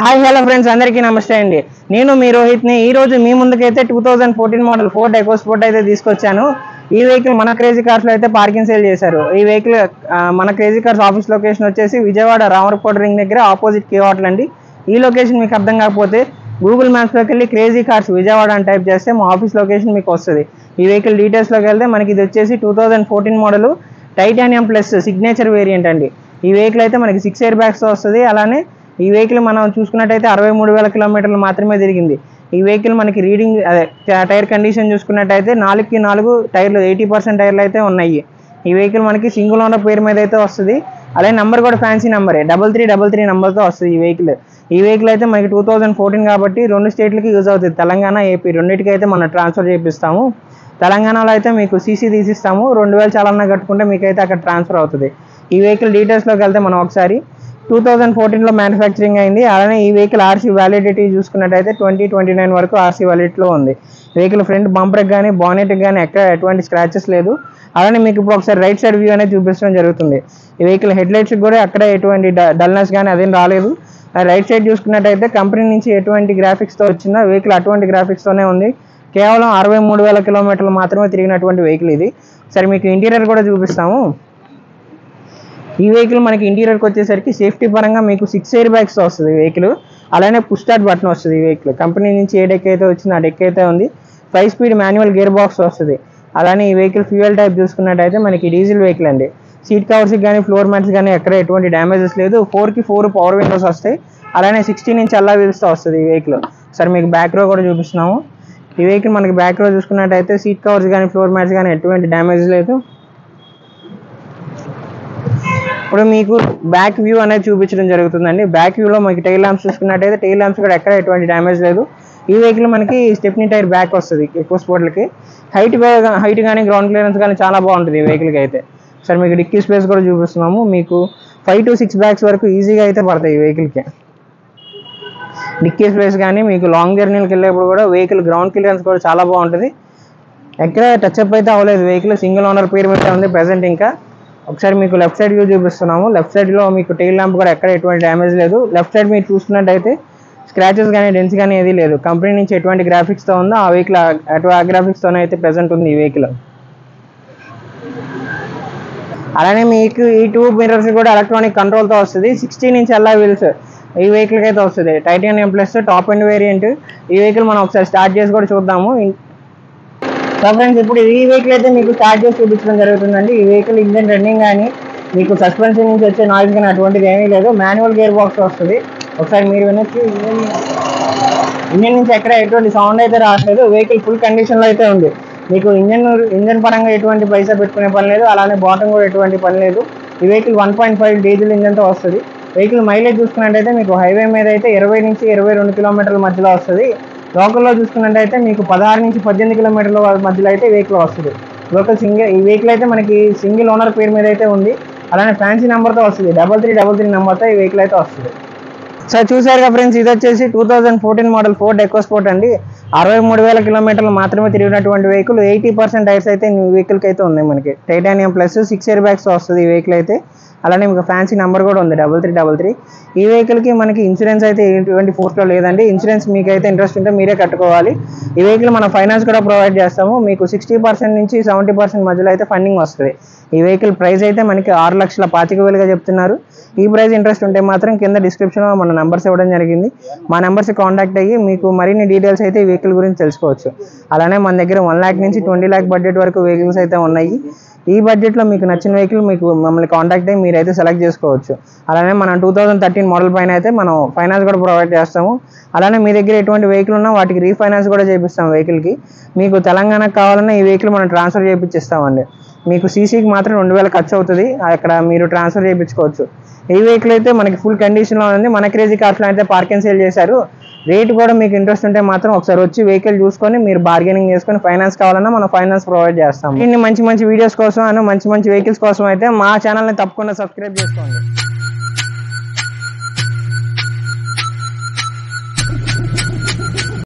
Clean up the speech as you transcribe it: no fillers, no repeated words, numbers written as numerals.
Hi hello friends, అందరికీ నమస్తే అండి. నేను మీ రోహిత్ని. ఈ రోజు మీ ముందుకైతే 2014 మోడల్ ఫోర్డ్ ఎకోస్పోర్ట్ అయితే తీసుకొచ్చాను. ఈ వెహికల్ మన క్రేజీ కార్స్లో అయితే పార్కింగ్ సేల్ చేశారు. ఈ వెహికల్ మన క్రేజీ కార్స్ ఆఫీస్ లొకేషన్ వచ్చేసి విజయవాడ రామరకోట రింగ్ దగ్గర ఆపోజిట్ కే హోటల్ అండి. ఈ లొకేషన్ మీకు అర్థం కాకపోతే గూగుల్ మ్యాప్స్లోకి వెళ్ళి క్రేజీ కార్స్ విజయవాడ అని టైప్ చేస్తే మా ఆఫీస్ లొకేషన్ మీకు వస్తుంది. ఈ వెహికల్ డీటెయిల్స్లోకి వెళ్తే మనకి ఇది వచ్చేసి 2014 model titanium plus signature variant అండి. ఈ వెహికల్ అయితే మనకి 6 ఎయిర్ బ్యాగ్స్తో వస్తుంది. అలానే ఈ వెహికల్ మనం చూసుకున్నట్టయితే 63,000 కిలోమీటర్లు మాత్రమే తిరిగింది. ఈ వెహికల్ మనకి రీడింగ్ టైర్ కండిషన్ చూసుకున్నట్టయితే 4కి 4 టైర్లు 80% టైర్లు అయితే ఉన్నాయి. ఈ వెహికల్ మనకి సింగిల్ ఓనర్ పేరు మీద అయితే వస్తుంది. అలాగే నెంబర్ కూడా ఫ్యాన్సీ నెంబరే 3333 నెంబర్తో వస్తుంది ఈ వెహికల్ అయితే మనకి 2014 కాబట్టి 2 స్టేట్లకి యూజ్ అవుతుంది. తెలంగాణ, ఏపీ రెండింటికి అయితే మనం ట్రాన్స్ఫర్ చేపిస్తాము. తెలంగాణలో అయితే మీకు సీసీ తీసిస్తాము. 2000 చాలన్నా కట్టుకుంటే మీకైతే అక్కడ ట్రాన్స్ఫర్ అవుతుంది. ఈ వెహికల్ డీటెయిల్స్లోకి వెళ్తే మనం ఒకసారి 2014లో మ్యానుఫ్యాక్చరింగ్ అయింది. అలానే ఈ వెహికల్ ఆర్సీ వ్యాలిడిటీ చూసుకున్నట్టయితే 2029 వరకు ఆర్సీ వ్యాలిడిటీలో ఉంది. వెహికల్ ఫ్రంట్ బంపర్కి కానీ బానెట్కి కానీ ఎక్కడ ఎటువంటి స్క్రాచెస్ లేదు. అలానే మీకు ఇప్పుడు ఒకసారి రైట్ సైడ్ వ్యూ అనేది చూపించడం జరుగుతుంది. ఈ వెహికల్ హెడ్ లైట్స్కి కూడా అక్కడ ఎటువంటి డల్నెస్ కానీ అదేం రాలేదు. రైట్ సైడ్ చూసుకున్నట్టయితే కంపెనీ నుంచి ఎటువంటి గ్రాఫిక్స్తో వచ్చిందో వెహికల్ అటువంటి గ్రాఫిక్స్తోనే ఉంది. కేవలం 63,000 కిలోమీటర్లు మాత్రమే తిరిగినటువంటి వెహికల్ ఇది. సరే మీకు ఇంటీరియర్ కూడా చూపిస్తాము. ఈ వెహికల్ మనకి ఇంటీరియర్కి వచ్చేసరికి సేఫ్టీ పరంగా మీకు 6 ఎయిర్ బ్యాగ్స్తో వస్తుంది వెహికల్. అలానే పుష్ స్టార్ట్ బటన్ వస్తుంది. ఈ వెహికల్ కంపెనీ నుంచి ఏ డెక్ అయితే వచ్చిందో ఆ డెక్ అయితే ఉంది. 5 స్పీడ్ మాన్యువల్ గేర్ బాక్స్ వస్తుంది. అలానే ఈ వెహికల్ ఫ్యూయల్ టైప్ చూసుకున్నట్టయితే మనకి డీజిల్ వెహికల్ అండి. సీట్ కవర్స్కి కానీ ఫ్లోర్ మ్యాట్స్ కానీ ఎక్కడ ఎటువంటి డ్యామేజెస్ లేదు. 4కి 4 పవర్ విండోస్ వస్తాయి. అలానే 16 ఇంచ్ అల్లా వీల్స్తో వస్తుంది ఈ వెహికల్. సరే మీకు బ్యాక్ రో కూడా చూపిస్తున్నాము. ఈ వెహికల్ మనకి బ్యాక్ రో చూసుకున్నట్టయితే సీట్ కవర్స్ కానీ ఫ్లోర్ మ్యాట్స్ కానీ ఎటువంటి డ్యామేజ్ లేదు. ఇప్పుడు మీకు బ్యాక్ వ్యూ అనేది చూపించడం జరుగుతుందండి. బ్యాక్ వ్యూలో మనకి టైల్ ల్యాంప్స్ చూసుకున్నట్టయితే టైల్ ల్యాంప్స్ కూడా ఎక్కడ ఎటువంటి డ్యామేజ్ లేదు. ఈ వెహికల్ మనకి స్టెప్నీ టైర్ బ్యాక్ వస్తుంది ఎక్కువ స్పోర్ట్లకి. హైట్ కానీ గ్రౌండ్ క్లియరెన్స్ కానీ చాలా బాగుంటుంది ఈ వెహికల్కి అయితే. సరే మీకు డిక్కీ స్పేస్ కూడా చూపిస్తున్నాము. మీకు 5 to 6 బ్యాగ్స్ వరకు ఈజీగా అయితే పడతాయి ఈ వెహికల్కి. డిక్కీ స్పేస్ కానీ మీకు లాంగ్ జర్నీలకు వెళ్ళేప్పుడు కూడా వెహికల్ గ్రౌండ్ క్లియరెన్స్ కూడా చాలా బాగుంటుంది. ఎక్కడ టచ్అప్ అయితే అవ్వలేదు వెహికల్. సింగిల్ ఓనర్ పేరు మీద ఉంది ప్రెసెంట్. ఇంకా ఒకసారి మీకు లెఫ్ట్ సైడ్ వ్యూ చూపిస్తున్నాము. లెఫ్ట్ సైడ్లో మీకు టైల్ ల్యాంప్ కూడా ఎక్కడ ఎటువంటి డ్యామేజ్ లేదు. లెఫ్ట్ సైడ్ మీరు చూసుకున్నట్టయితే స్క్రాచెస్ కానీ డెన్స్ కానీ ఏది లేదు. కంపెనీ నుంచి ఎటువంటి గ్రాఫిక్స్తో ఉందో ఆ వెహికల్ ఆ గ్రాఫిక్స్తోనే అయితే ప్రెసెంట్ ఉంది ఈ వెహికల్. అలానే మీకు ఈ 2 మిర్రర్స్ కూడా ఎలక్ట్రానిక్ కంట్రోల్తో వస్తుంది. 16 ఇంచ్ అల్లా వీల్స్ ఈ వెహికల్కి అయితే వస్తుంది. Titanium plus top end variant. ఈ వెహికల్ మనం ఒకసారి స్టార్ట్ చేసి కూడా చూద్దాము. సో ఫ్రెండ్స్, ఇప్పుడు ఈ వెహికల్ అయితే మీకు స్టార్ట్ చేసి చూపించడం జరుగుతుందండి. ఈ వెహికల్ ఇంజన్ రన్నింగ్ కానీ మీకు సస్పెన్షన్ నుంచి వచ్చే నాయిస్ కానీ అటువంటిది ఏమీ లేదు. మాన్యువల్ గేర్ బాక్స్ వస్తుంది. ఒకసారి మీరు వినొచ్చు. ఇంజన్ నుంచి ఎక్కడ ఎటువంటి సౌండ్ అయితే రావట్లేదు. వెహికల్ ఫుల్ కండిషన్లో అయితే ఉంది. మీకు ఇంజన్ పరంగా ఎటువంటి పైసా పెట్టుకునే పని లేదు. అలానే బాటమ్ కూడా ఎటువంటి పని లేదు. ఈ వెహికల్ 1.5 డీజిల్ ఇంజన్తో వస్తుంది. వెహికల్ మైలేజ్ చూసుకున్నట్టయితే మీకు హైవే మీద అయితే 20 నుంచి 22 కిలోమీటర్ల మధ్యలో వస్తుంది. లోకల్లో చూసుకున్నట్టయితే మీకు 16 నుంచి 18 కిలోమీటర్ల మధ్యలో అయితే వెహికల్ వస్తుంది. ఈ వెహికల్ అయితే మనకి సింగిల్ ఓనర్ పేరు మీద అయితే ఉంది. అలానే ఫ్యాన్సీ నెంబర్తో వస్తుంది. 3333 నెంబర్తో ఈ వెహికల్ అయితే వస్తుంది. సో చూసారుగా ఫ్రెండ్స్, ఇది వచ్చేసి 2014 మోడల్ ఫోర్డ్ ఎకోస్పోర్ట్ అండి. 63,000 కిలోమీటర్లు మాత్రమే తిరిగినటువంటి వెహికల్. 80% టైర్స్ అయితే ఈ వెహికల్కి అయితే ఉన్నాయి. మనకి టైటానియం ప్లస్ 6 ఎయిర్ బ్యాగ్స్ వస్తుంది ఈ వెహికల్ అయితే. అలానే మీకు ఫ్యాన్సీ నెంబర్ కూడా ఉంది 3333. ఈ వెహికల్కి మనకి ఇన్సూరెన్స్ అయితే ఎటువంటి ఫోర్స్లో లేదండి. ఇన్సూరెన్స్ మీకైతే ఇంట్రెస్ట్ ఉంటే మీరే కట్టుకోవాలి. ఈ వెహికల్ మనం ఫైనాన్స్ కూడా ప్రొవైడ్ చేస్తాము. మీకు 60% నుంచి 70% మధ్యలో అయితే ఫండింగ్ వస్తుంది. ఈ వెహికల్ ప్రైస్ అయితే మనకి 6,25,000గా చెప్తున్నారు. ఈ ప్రైస్ ఇంట్రెస్ట్ ఉంటే మాత్రం కింద డిస్క్రిప్షన్లో మన నెంబర్స్ ఇవ్వడం జరిగింది. మా నెంబర్స్ కాంటాక్ట్ అయ్యి మీకు మరిన్ని డీటెయిల్స్ అయితే ఈ వెహికల్ గురించి తెలుసుకోవచ్చు. అలానే మన దగ్గర 1 lakh నుంచి 20 lakh బడ్జెట్ వరకు వెహికల్స్ అయితే ఉన్నాయి. ఈ బడ్జెట్లో మీకు నచ్చిన వెహికల్ మీకు మమ్మల్ని కాంటాక్ట్ అయ్యి మీరైతే సెలెక్ట్ చేసుకోవచ్చు. అలానే మనం 2013 మోడల్ పైన అయితే మనం ఫైనాన్స్ కూడా ప్రొవైడ్ చేస్తాము. అలానే మీ దగ్గర ఎటువంటి వెహికల్ ఉన్నా వాటికి రీఫైనాన్స్ కూడా చేపిస్తాం వెహికల్కి. మీకు తెలంగాణకు కావాలన్నా ఈ వెహికల్ మనం ట్రాన్స్ఫర్ చేయించిస్తామండి. మీకు సీసీకి మాత్రం 2,000 ఖర్చు అవుతుంది. అక్కడ మీరు ట్రాన్స్ఫర్ చేయించుకోవచ్చు. ఈ వెహికల్ అయితే మనకి ఫుల్ కండిషన్లో ఉంది. మన క్రేజీ కార్స్లో అయితే పార్కింగ్ సేల్ చేశారు. రేట్ కూడా మీకు ఇంట్రెస్ట్ ఉంటే మాత్రం ఒకసారి వచ్చి వెహికల్ చూసుకొని మీరు బార్గెనింగ్ చేసుకొని ఫైనాన్స్ కావాలన్నా మనం ఫైనాన్స్ ప్రొవైడ్ చేస్తాం. ఇన్ని మంచి వీడియోస్ కోసం మంచి వెహికల్స్ కోసం అయితే మా ఛానల్ని తప్పకుండా సబ్స్క్రైబ్ చేసుకోండి.